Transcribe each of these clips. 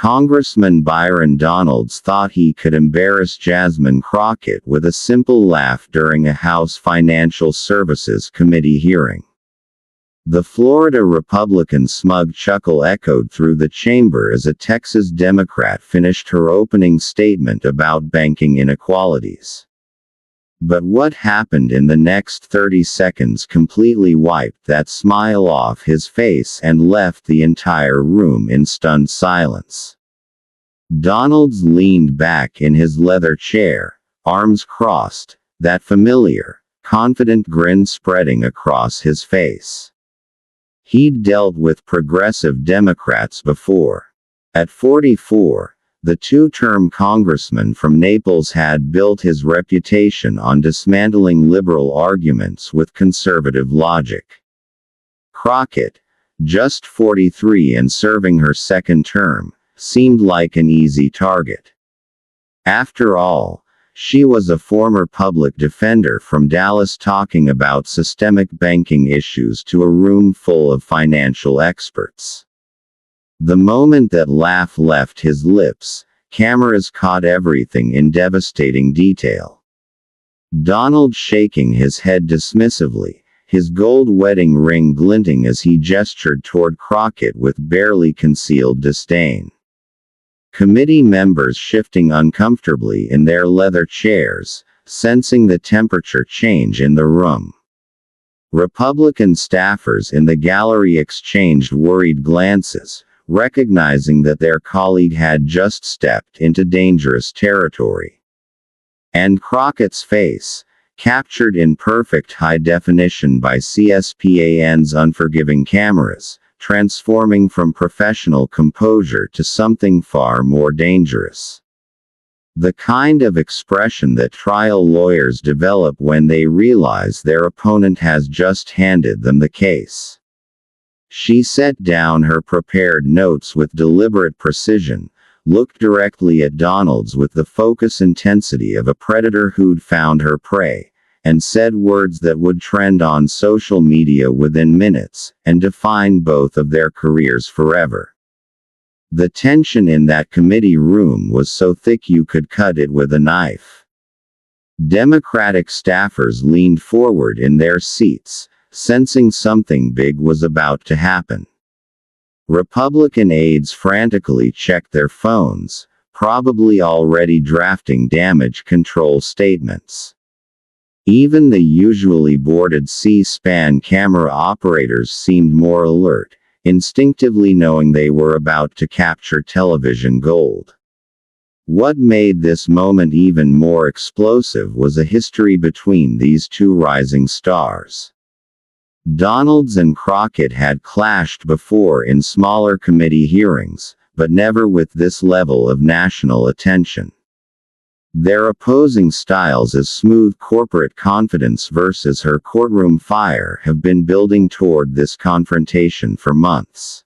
Congressman Byron Donalds thought he could embarrass Jasmine Crockett with a simple laugh during a House Financial Services Committee hearing. The Florida Republican's smug chuckle echoed through the chamber as a Texas Democrat finished her opening statement about banking inequalities. But what happened in the next 30 seconds completely wiped that smile off his face and left the entire room in stunned silence. Donalds leaned back in his leather chair, arms crossed, that familiar, confident grin spreading across his face. He'd dealt with progressive Democrats before. At 44, the two-term congressman from Naples had built his reputation on dismantling liberal arguments with conservative logic. Crockett, just 43 and serving her second term, seemed like an easy target. After all, she was a former public defender from Dallas talking about systemic banking issues to a room full of financial experts. The moment that laugh left his lips, cameras caught everything in devastating detail. Donald shaking his head dismissively, his gold wedding ring glinting as he gestured toward Crockett with barely concealed disdain. Committee members shifting uncomfortably in their leather chairs, sensing the temperature change in the room. Republican staffers in the gallery exchanged worried glances, recognizing that their colleague had just stepped into dangerous territory. And Crockett's face, captured in perfect high definition by CSPAN's unforgiving cameras, transforming from professional composure to something far more dangerous. The kind of expression that trial lawyers develop when they realize their opponent has just handed them the case. She set down her prepared notes with deliberate precision, looked directly at Donalds with the focus intensity of a predator who'd found her prey, and said words that would trend on social media within minutes, and define both of their careers forever. The tension in that committee room was so thick you could cut it with a knife. Democratic staffers leaned forward in their seats, sensing something big was about to happen. Republican aides frantically checked their phones, probably already drafting damage control statements. Even the usually boarded C-SPAN camera operators seemed more alert, instinctively knowing they were about to capture television gold. What made this moment even more explosive was a history between these two rising stars. Donalds and Crockett had clashed before in smaller committee hearings, but never with this level of national attention. Their opposing styles as smooth corporate confidence versus her courtroom fire have been building toward this confrontation for months.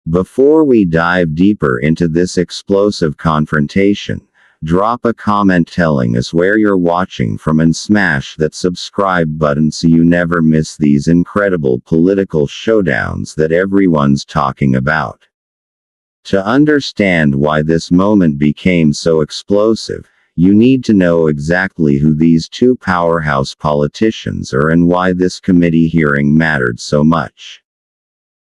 Before we dive deeper into this explosive confrontation, drop a comment telling us where you're watching from and smash that subscribe button so you never miss these incredible political showdowns that everyone's talking about. To understand why this moment became so explosive, you need to know exactly who these two powerhouse politicians are and why this committee hearing mattered so much.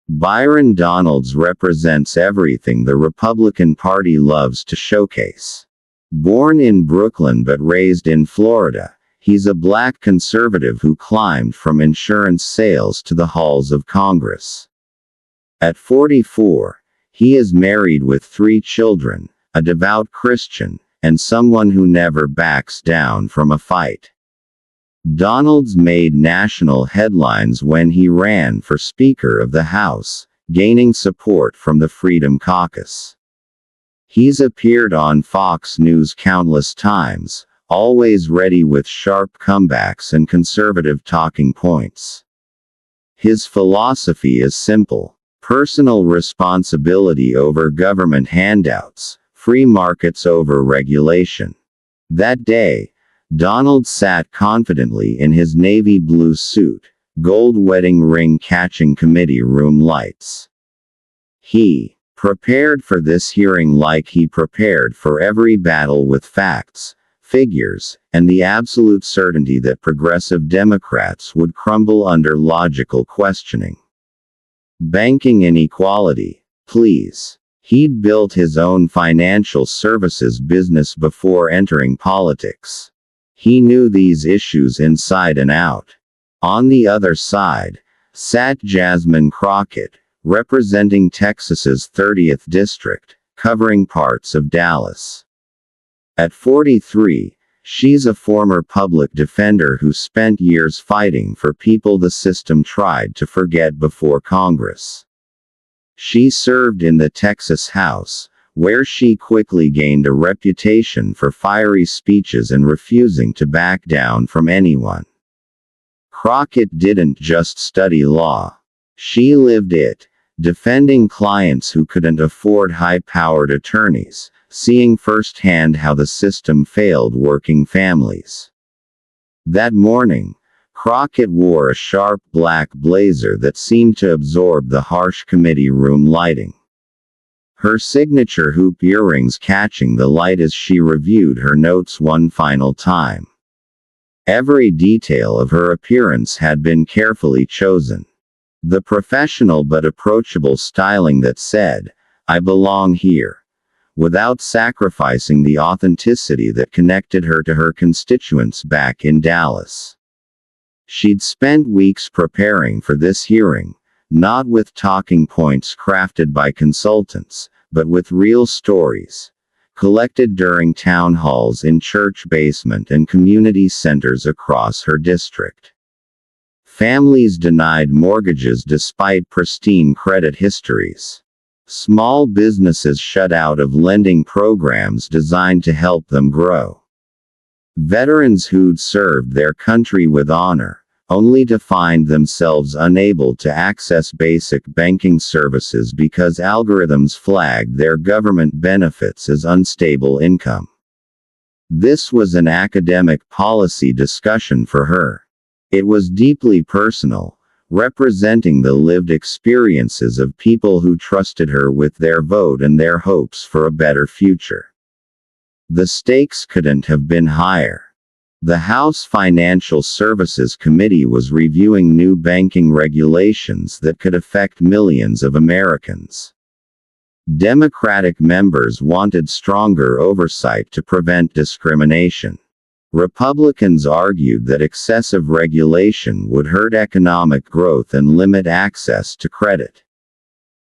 Byron Donalds represents everything the Republican Party loves to showcase. Born in Brooklyn but raised in Florida, he's a black conservative who climbed from insurance sales to the halls of Congress. At 44, he is married with 3 children, a devout Christian, and someone who never backs down from a fight. Donalds made national headlines when he ran for Speaker of the House, gaining support from the Freedom Caucus. He's appeared on Fox News countless times, always ready with sharp comebacks and conservative talking points. His philosophy is simple: personal responsibility over government handouts, free markets over regulation. That day, Donald sat confidently in his navy blue suit, gold wedding ring catching committee room lights. He prepared for this hearing like he prepared for every battle with facts, figures, and the absolute certainty that progressive Democrats would crumble under logical questioning. Banking inequality, please. He'd built his own financial services business before entering politics. He knew these issues inside and out. On the other side sat Jasmine Crockett, representing Texas's 30th district, covering parts of Dallas. At 43, she's a former public defender who spent years fighting for people the system tried to forget before Congress. She served in the Texas House, where she quickly gained a reputation for fiery speeches and refusing to back down from anyone. Crockett didn't just study law. She lived it, defending clients who couldn't afford high-powered attorneys, seeing firsthand how the system failed working families. That morning, Crockett wore a sharp black blazer that seemed to absorb the harsh committee room lighting. Her signature hoop earrings catching the light as she reviewed her notes one final time. Every detail of her appearance had been carefully chosen. The professional but approachable styling that said, "I belong here," without sacrificing the authenticity that connected her to her constituents back in Dallas. She'd spent weeks preparing for this hearing, not with talking points crafted by consultants, but with real stories, collected during town halls in church basement and community centers across her district. Families denied mortgages despite pristine credit histories. Small businesses shut out of lending programs designed to help them grow. Veterans who'd served their country with honor, only to find themselves unable to access basic banking services because algorithms flagged their government benefits as unstable income. This was an academic policy discussion for her. It was deeply personal, representing the lived experiences of people who trusted her with their vote and their hopes for a better future. The stakes couldn't have been higher. The House Financial Services Committee was reviewing new banking regulations that could affect millions of Americans. Democratic members wanted stronger oversight to prevent discrimination. Republicans argued that excessive regulation would hurt economic growth and limit access to credit.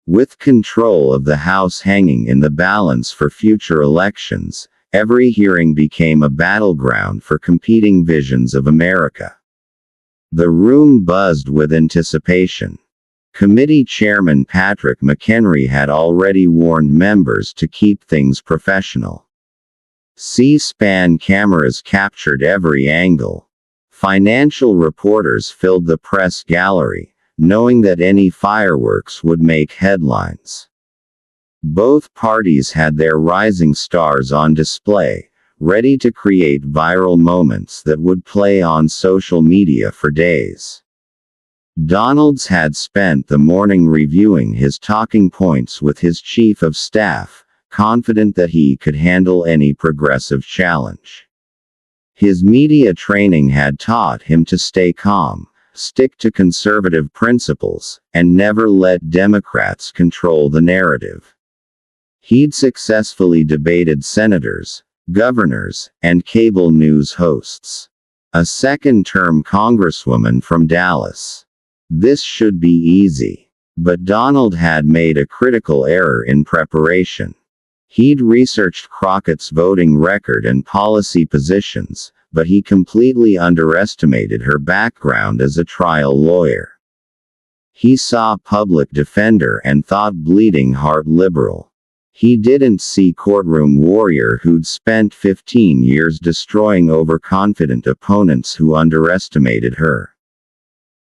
With control of the House hanging in the balance for future elections, every hearing became a battleground for competing visions of America. The room buzzed with anticipation. Committee Chairman Patrick McHenry had already warned members to keep things professional. C-SPAN cameras captured every angle. Financial reporters filled the press gallery, knowing that any fireworks would make headlines. Both parties had their rising stars on display, ready to create viral moments that would play on social media for days. Donalds had spent the morning reviewing his talking points with his chief of staff, confident that he could handle any progressive challenge. His media training had taught him to stay calm, stick to conservative principles, and never let Democrats control the narrative. He'd successfully debated senators, governors, and cable news hosts. A second-term congresswoman from Dallas. This should be easy. But Donald had made a critical error in preparation. He'd researched Crockett's voting record and policy positions, but he completely underestimated her background as a trial lawyer. He saw public defender and thought bleeding heart liberal. He didn't see courtroom warrior who'd spent 15 years destroying overconfident opponents who underestimated her.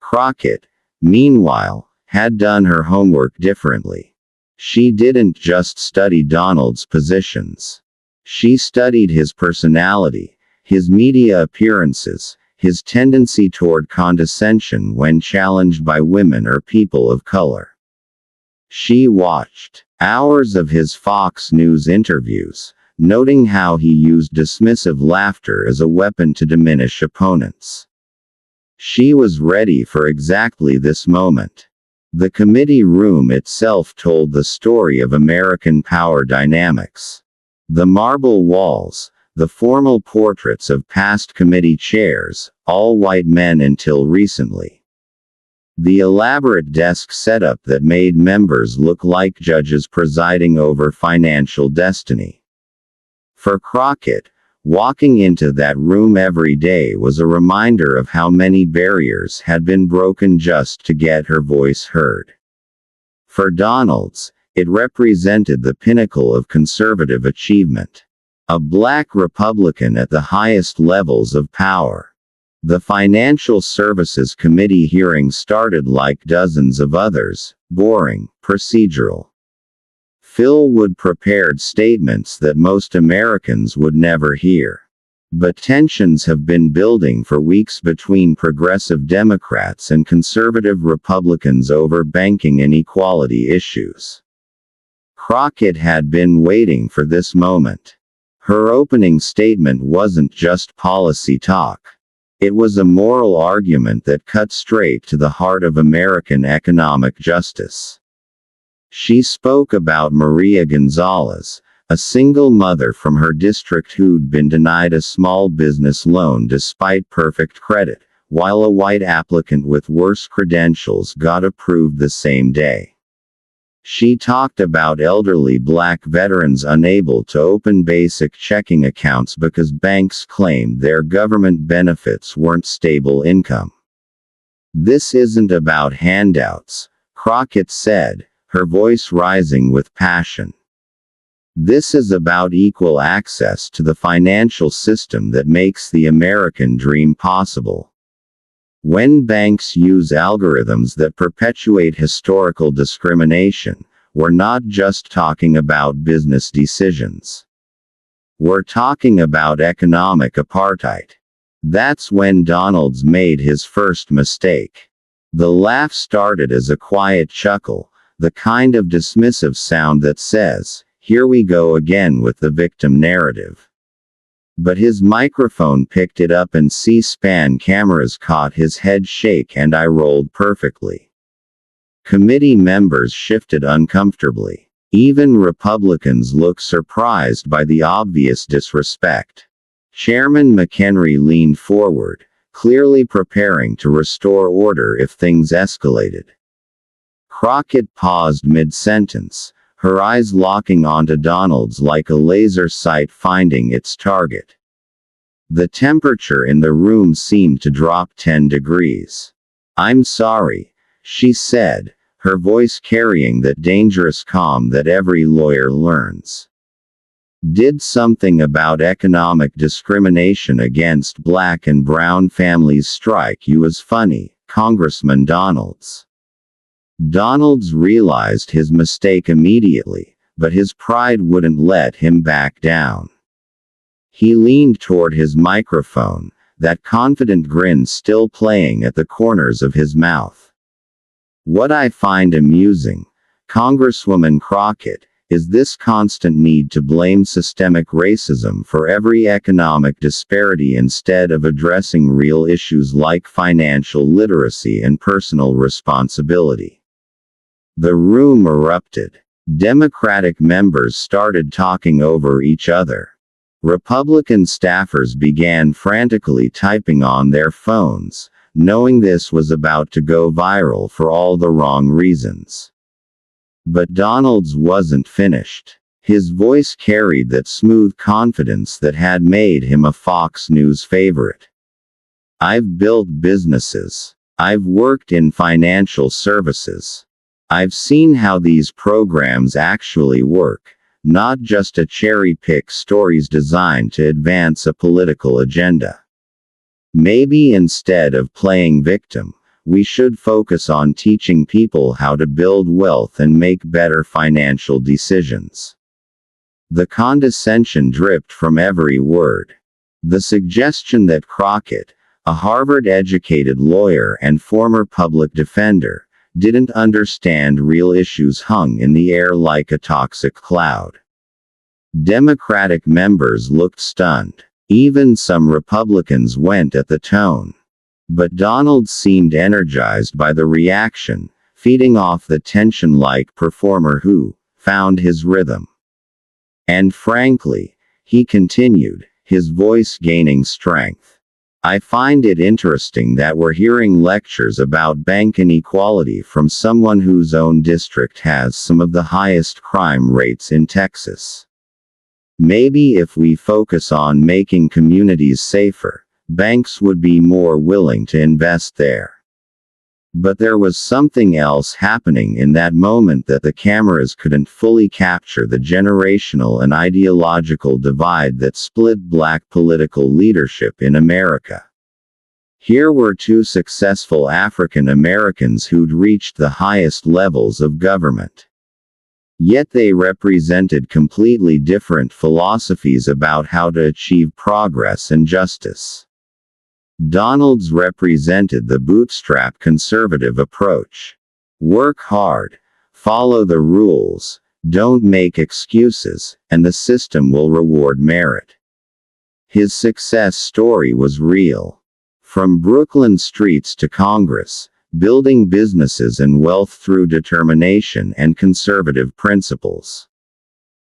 Crockett, meanwhile, had done her homework differently. She didn't just study Donald's positions. She studied his personality, his media appearances, his tendency toward condescension when challenged by women or people of color. She watched hours of his Fox News interviews, noting how he used dismissive laughter as a weapon to diminish opponents. She was ready for exactly this moment. The committee room itself told the story of American power dynamics. The marble walls, the formal portraits of past committee chairs, all white men until recently. The elaborate desk setup that made members look like judges presiding over financial destiny. For Crockett, walking into that room every day was a reminder of how many barriers had been broken just to get her voice heard. For Donalds, it represented the pinnacle of conservative achievement. A black Republican at the highest levels of power. The Financial Services Committee hearing started like dozens of others, boring, procedural. Phil Wood prepared statements that most Americans would never hear. But tensions have been building for weeks between progressive Democrats and conservative Republicans over banking inequality issues. Crockett had been waiting for this moment. Her opening statement wasn't just policy talk. It was a moral argument that cut straight to the heart of American economic justice. She spoke about Maria Gonzalez, a single mother from her district who'd been denied a small business loan despite perfect credit, while a white applicant with worse credentials got approved the same day. She talked about elderly black veterans unable to open basic checking accounts because banks claimed their government benefits weren't stable income. "This isn't about handouts," Crockett said, her voice rising with passion. "This is about equal access to the financial system that makes the American dream possible." When banks use algorithms that perpetuate historical discrimination, we're not just talking about business decisions. We're talking about economic apartheid. That's when Donalds made his first mistake. The laugh started as a quiet chuckle, the kind of dismissive sound that says, "Here we go again with the victim narrative." But his microphone picked it up and C-SPAN cameras caught his head shake and eye rolled perfectly. Committee members shifted uncomfortably. Even Republicans looked surprised by the obvious disrespect. Chairman McHenry leaned forward, clearly preparing to restore order if things escalated. Crockett paused mid-sentence, her eyes locking onto Donalds like a laser sight finding its target. The temperature in the room seemed to drop 10 degrees. "I'm sorry," she said, her voice carrying that dangerous calm that every lawyer learns. "Did something about economic discrimination against black and brown families strike you as funny, Congressman Donalds?" Donalds realized his mistake immediately, but his pride wouldn't let him back down. He leaned toward his microphone, that confident grin still playing at the corners of his mouth. "What I find amusing, Congresswoman Crockett, is this constant need to blame systemic racism for every economic disparity instead of addressing real issues like financial literacy and personal responsibility." The room erupted. Democratic members started talking over each other. Republican staffers began frantically typing on their phones, knowing this was about to go viral for all the wrong reasons. But Donalds wasn't finished. His voice carried that smooth confidence that had made him a Fox News favorite. "I've built businesses. I've worked in financial services. I've seen how these programs actually work, not just a cherry-pick stories designed to advance a political agenda. Maybe instead of playing victim, we should focus on teaching people how to build wealth and make better financial decisions." The condescension dripped from every word. The suggestion that Crockett, a Harvard-educated lawyer and former public defender, didn't understand real issues hung in the air like a toxic cloud. Democratic members looked stunned. Even some Republicans went at the tone. But Donald seemed energized by the reaction, feeding off the tension like performer who found his rhythm. And frankly, he continued, his voice gaining strength. I find it interesting that we're hearing lectures about bank inequality from someone whose own district has some of the highest crime rates in Texas. Maybe if we focus on making communities safer, banks would be more willing to invest there. But there was something else happening in that moment that the cameras couldn't fully capture: the generational and ideological divide that split black political leadership in America. Here were two successful African Americans who'd reached the highest levels of government. Yet they represented completely different philosophies about how to achieve progress and justice. Donalds represented the bootstrap conservative approach. Work hard, follow the rules, don't make excuses, and the system will reward merit. His success story was real. From Brooklyn streets to Congress, building businesses and wealth through determination and conservative principles.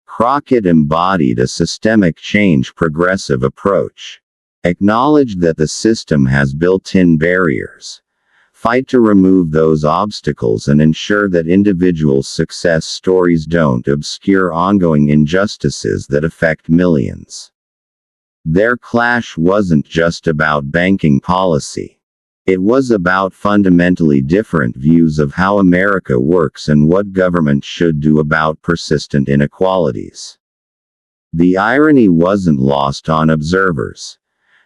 Crockett embodied a systemic change progressive approach. Acknowledge that the system has built-in barriers. Fight to remove those obstacles and ensure that individual success stories don't obscure ongoing injustices that affect millions. Their clash wasn't just about banking policy. It was about fundamentally different views of how America works and what government should do about persistent inequalities. The irony wasn't lost on observers.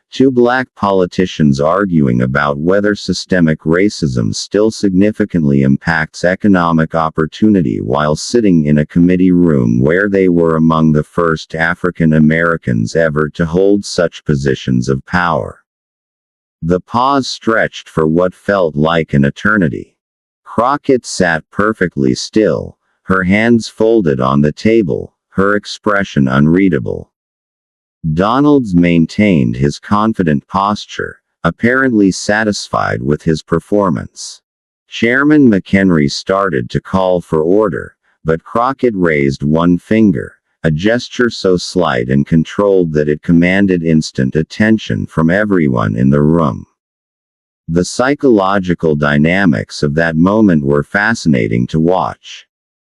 Two black politicians arguing about whether systemic racism still significantly impacts economic opportunity while sitting in a committee room where they were among the first African Americans ever to hold such positions of power. The pause stretched for what felt like an eternity. Crockett sat perfectly still, her hands folded on the table, her expression unreadable. Donalds maintained his confident posture, apparently satisfied with his performance. Chairman McHenry started to call for order, but Crockett raised one finger, a gesture so slight and controlled that it commanded instant attention from everyone in the room. The psychological dynamics of that moment were fascinating to watch.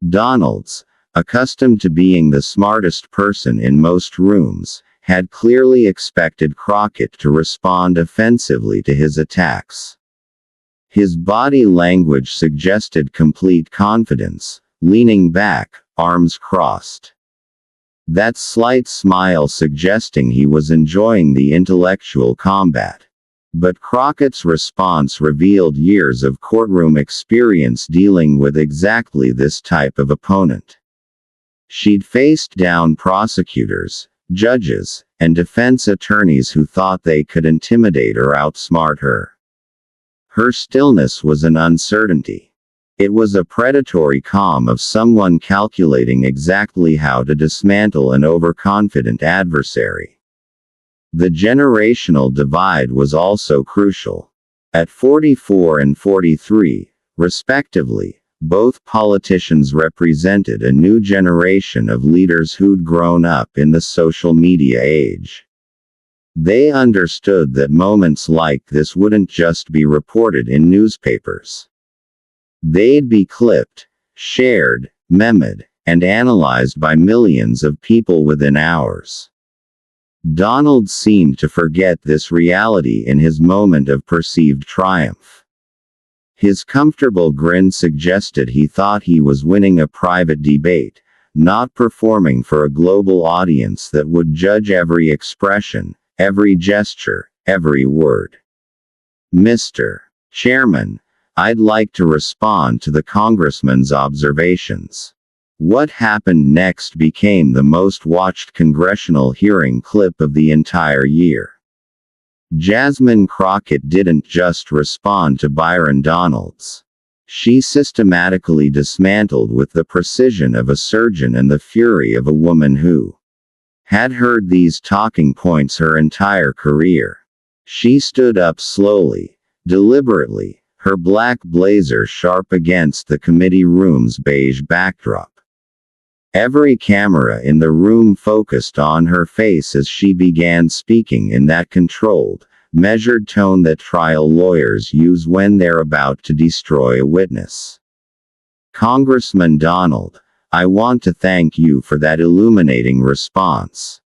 Donalds, accustomed to being the smartest person in most rooms, had clearly expected Crockett to respond offensively to his attacks. His body language suggested complete confidence, leaning back, arms crossed. That slight smile suggesting he was enjoying the intellectual combat. But Crockett's response revealed years of courtroom experience dealing with exactly this type of opponent. She'd faced down prosecutors, judges, and defense attorneys who thought they could intimidate or outsmart her. Her stillness was an uncertainty. It was a predatory calm of someone calculating exactly how to dismantle an overconfident adversary. The generational divide was also crucial. At 44 and 43, respectively, both politicians represented a new generation of leaders who'd grown up in the social media age. They understood that moments like this wouldn't just be reported in newspapers. They'd be clipped, shared, memed, and analyzed by millions of people within hours. Donald seemed to forget this reality in his moment of perceived triumph. His comfortable grin suggested he thought he was winning a private debate, not performing for a global audience that would judge every expression, every gesture, every word. Mr. Chairman, I'd like to respond to the congressman's observations. What happened next became the most watched congressional hearing clip of the entire year. Jasmine Crockett didn't just respond to Byron Donalds. She systematically dismantled with the precision of a surgeon and the fury of a woman who had heard these talking points her entire career. She stood up slowly, deliberately, her black blazer sharp against the committee room's beige backdrop. Every camera in the room focused on her face as she began speaking in that controlled, measured tone that trial lawyers use when they're about to destroy a witness. "Congressman Donald, I want to thank you for that illuminating response.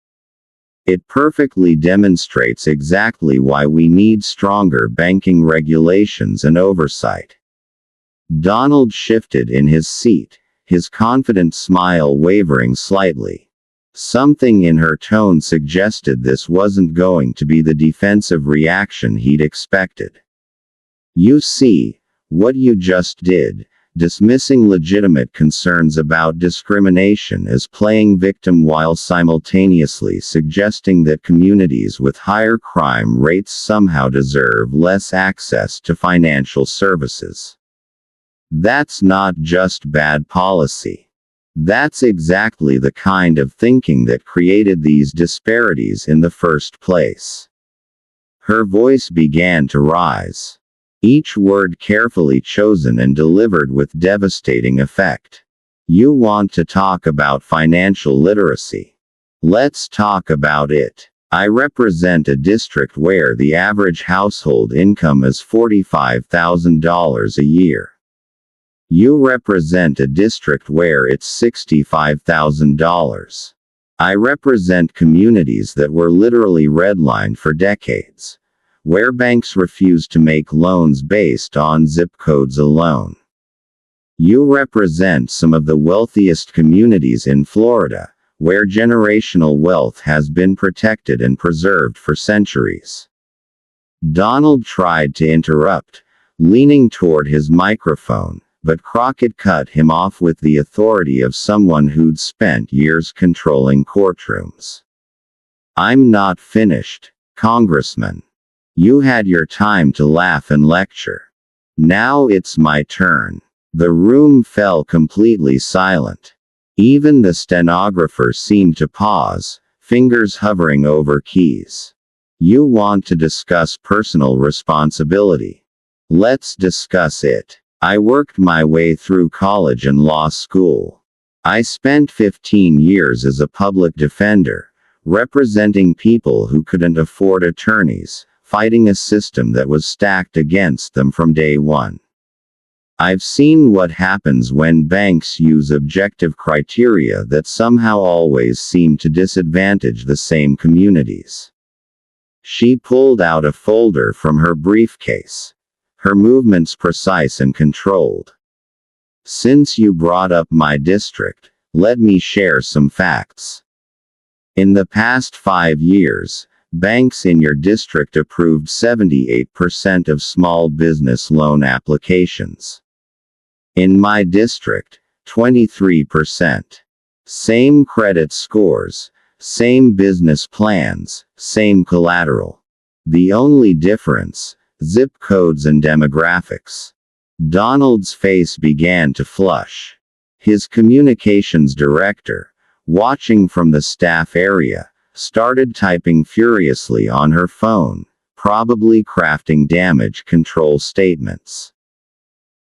It perfectly demonstrates exactly why we need stronger banking regulations and oversight." Donald shifted in his seat, his confident smile wavering slightly. Something in her tone suggested this wasn't going to be the defensive reaction he'd expected. "You see, what you just did, dismissing legitimate concerns about discrimination as playing victim while simultaneously suggesting that communities with higher crime rates somehow deserve less access to financial services. That's not just bad policy. That's exactly the kind of thinking that created these disparities in the first place." Her voice began to rise, each word carefully chosen and delivered with devastating effect. "You want to talk about financial literacy? Let's talk about it. I represent a district where the average household income is $45,000 a year. You represent a district where it's $65,000. I represent communities that were literally redlined for decades, where banks refuse to make loans based on zip codes alone. You represent some of the wealthiest communities in Florida, where generational wealth has been protected and preserved for centuries." Donald tried to interrupt, leaning toward his microphone, but Crockett cut him off with the authority of someone who'd spent years controlling courtrooms. "I'm not finished, Congressman. You had your time to laugh and lecture. Now it's my turn." The room fell completely silent. Even the stenographer seemed to pause, fingers hovering over keys. "You want to discuss personal responsibility? Let's discuss it. I worked my way through college and law school. I spent 15 years as a public defender, representing people who couldn't afford attorneys, fighting a system that was stacked against them from day one. I've seen what happens when banks use objective criteria that somehow always seem to disadvantage the same communities." She pulled out a folder from her briefcase, her movements precise and controlled. "Since you brought up my district, let me share some facts. In the past 5 years, banks in your district approved 78% of small business loan applications. In my district, 23%. Same credit scores, same business plans, same collateral. The only difference, zip codes and demographics." Donald's face began to flush. His communications director, watching from the staff area, started typing furiously on her phone, probably crafting damage control statements.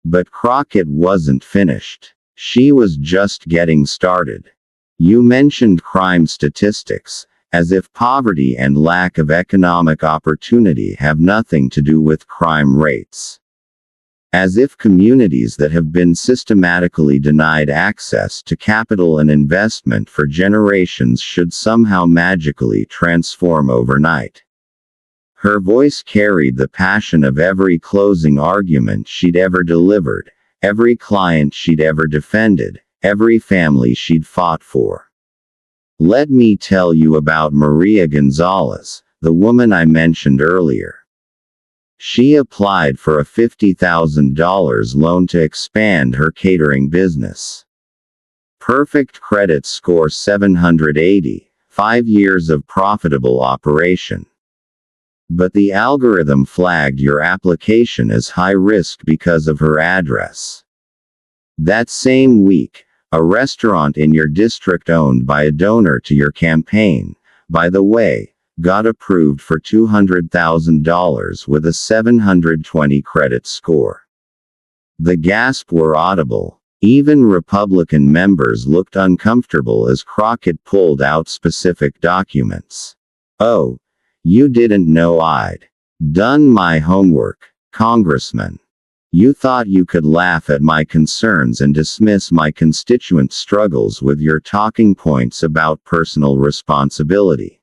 But Crockett wasn't finished. She was just getting started. "You mentioned crime statistics, as if poverty and lack of economic opportunity have nothing to do with crime rates. As if communities that have been systematically denied access to capital and investment for generations should somehow magically transform overnight." Her voice carried the passion of every closing argument she'd ever delivered, every client she'd ever defended, every family she'd fought for. "Let me tell you about Maria Gonzalez, the woman I mentioned earlier. She applied for a $50,000 loan to expand her catering business. Perfect credit score 780, 5 years of profitable operation. But the algorithm flagged your application as high risk because of her address. That same week, a restaurant in your district owned by a donor to your campaign, by the way, got approved for $200,000 with a 720 credit score. The gasps were audible. Even Republican members looked uncomfortable as Crockett pulled out specific documents. "Oh, you didn't know I'd done my homework, Congressman. You thought you could laugh at my concerns and dismiss my constituent struggles with your talking points about personal responsibility."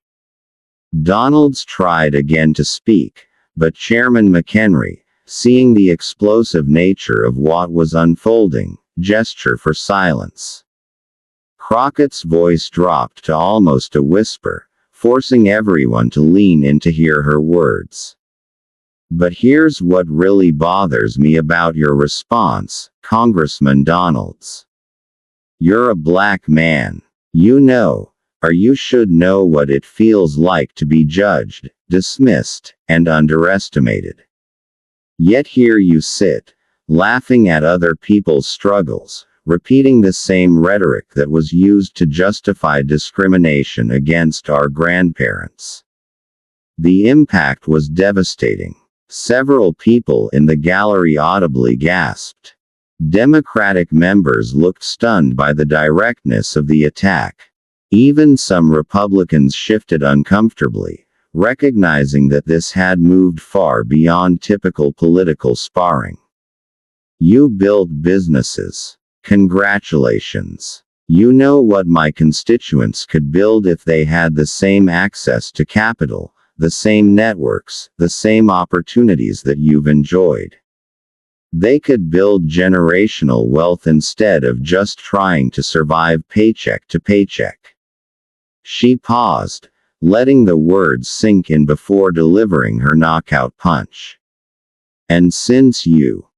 Donalds tried again to speak, but Chairman McHenry, seeing the explosive nature of what was unfolding, gestured for silence. Crockett's voice dropped to almost a whisper, forcing everyone to lean in to hear her words. "But here's what really bothers me about your response, Congressman Donalds. You're a black man. You know, or you should know what it feels like to be judged, dismissed, and underestimated. Yet here you sit, laughing at other people's struggles, repeating the same rhetoric that was used to justify discrimination against our grandparents." The impact was devastating. Several people in the gallery audibly gasped. Democratic members looked stunned by the directness of the attack. Even some Republicans shifted uncomfortably, recognizing that this had moved far beyond typical political sparring. "You built businesses. Congratulations. You know what my constituents could build if they had the same access to capital, the same networks, the same opportunities that you've enjoyed. They could build generational wealth instead of just trying to survive paycheck to paycheck." She paused, letting the words sink in before delivering her knockout punch. "And since you